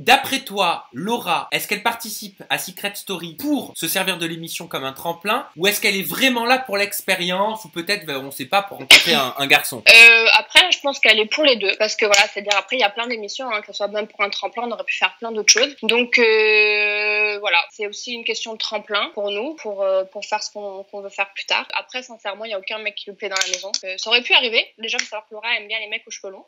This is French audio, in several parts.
D'après toi, Laura, est-ce qu'elle participe à Secret Story pour se servir de l'émission comme un tremplin, ou est-ce qu'elle est vraiment là pour l'expérience, ou peut-être, on sait pas, pour rencontrer un garçon? Après, je pense qu'elle est pour les deux, parce que voilà, c'est-à-dire après, il y a plein d'émissions, hein, que ce soit même pour un tremplin, on aurait pu faire plein d'autres choses. Donc voilà, c'est aussi une question de tremplin pour nous, pour faire ce qu'on veut faire plus tard. Après, sincèrement, il y a aucun mec qui lui plaît dans la maison. Ça aurait pu arriver. Déjà, il faut savoir que Laura aime bien les mecs aux cheveux longs.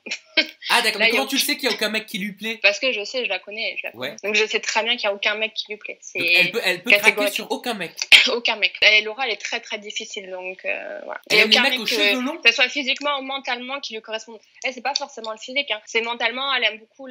Ah d'accord, mais comment tu le sais qu'il y a aucun mec qui lui plaît? Parce que je sais, je la connais. Ouais. Donc je sais très bien qu'il y a aucun mec qui lui plaît. Donc, elle peut craquer sur aucun mec. Aucun mec. Et Laura, elle est très très difficile, donc voilà. Elle aime les mecs aux cheveux longs, que ce soit physiquement ou mentalement, qui lui correspondent. Elle, c'est pas forcément le physique, hein. C'est mentalement, elle aime beaucoup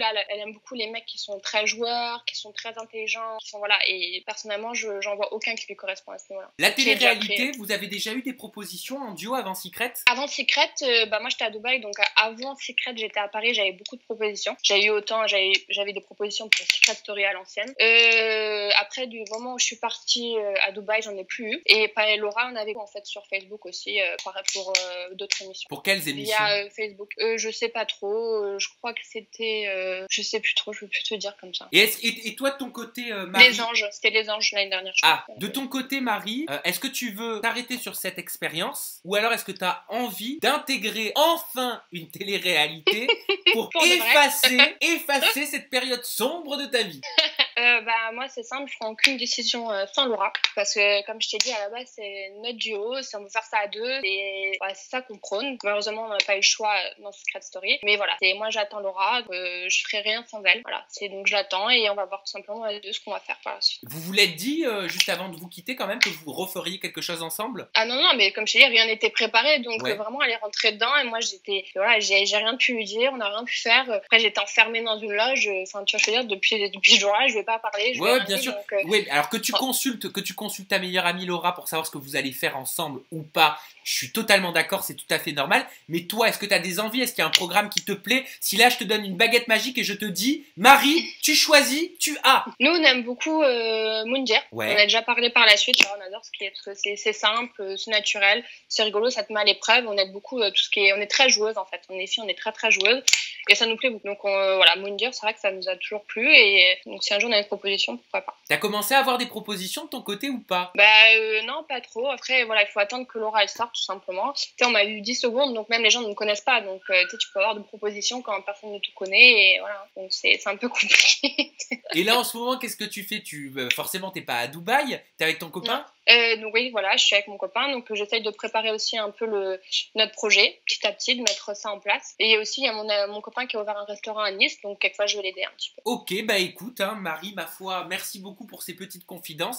les mecs qui sont très joueurs, qui sont très intelligents, qui sont voilà. Et personnellement, j'en vois aucun qui lui correspond à ce niveau-là. La télé-réalité, vous avez déjà eu des propositions en duo avant Secret? Avant Secret, moi j'étais à Dubaï, donc avant Secret, j'étais à Paris, j'avais beaucoup de propositions. J'avais des propositions pour Secret Story à l'ancienne. Après, du moment où je suis partie à Dubaï, j'en ai plus eu. Et Laura, on avait en fait sur Facebook aussi pour d'autres émissions. Pour quelles émissions? Via Facebook. Je sais pas trop. Je crois que c'était. Je sais plus trop. Je peux plus te dire comme ça. Et toi de ton côté, Marie? Les Anges. C'était Les Anges l'année dernière. De ton côté, Marie, est-ce que tu veux t'arrêter sur cette expérience, ou alors est-ce que tu as envie d'intégrer enfin une télé-réalité pour effacer cette période sombre de ta vie? Moi c'est simple, je prends aucune décision sans Laura, parce que comme je t'ai dit à la base, c'est notre duo, si on veut faire ça à deux, et voilà, c'est ça qu'on prône. Malheureusement on n'a pas eu le choix dans Secret Story, mais voilà, moi j'attends Laura, je ferai rien sans elle, voilà, donc je l'attends et on va voir tout simplement à deux ce qu'on va faire par la suite. Vous vous l'êtes dit juste avant de vous quitter quand même que vous referiez quelque chose ensemble? Ah non, mais comme je t'ai dit, rien n'était préparé, donc vraiment elle est rentrée dedans et moi j'ai rien pu lui dire, on n'a rien pu faire. Après j'étais enfermée dans une loge, enfin tu vois, je veux dire, depuis ce jour-là, je vais pas parler. Bien sûr. Oui, alors que tu consultes ta meilleure amie Laura pour savoir ce que vous allez faire ensemble ou pas, je suis totalement d'accord, c'est tout à fait normal. Mais toi, est-ce que tu as des envies? Est-ce qu'il y a un programme qui te plaît? Si là, je te donne une baguette magique et je te dis, Marie, tu choisis, tu as. Nous, on aime beaucoup Moundir. Ouais. On a déjà parlé par la suite. On adore ce qui est, parce que c'est simple, c'est naturel, c'est rigolo, ça te met à l'épreuve. On aime beaucoup tout ce qui est. On est très joueuse en fait. On est filles, on est très très joueuse. Et ça nous plaît beaucoup. Donc voilà, Moundir, c'est vrai que ça nous a toujours plu. Et donc si un jour on a une proposition, pourquoi pas. T'as commencé à avoir des propositions de ton côté ou pas? Non, pas trop. Après, voilà, il faut attendre que Laura elle sorte tout simplement. Tu sais, on m'a eu 10 secondes, donc même les gens ne me connaissent pas. Donc tu peux avoir des propositions quand personne ne te connaît. Et voilà, donc c'est un peu compliqué. Et là, en ce moment, qu'est-ce que tu fais? Forcément, t'es pas à Dubaï, t'es avec ton copain? Donc oui, voilà, je suis avec mon copain, donc j'essaye de préparer aussi un peu notre projet, petit à petit, de mettre ça en place. Et aussi, il y a mon copain qui a ouvert un restaurant à Nice, donc quelquefois je vais l'aider un petit peu. Ok, écoute, Marie, ma foi, merci beaucoup pour ces petites confidences.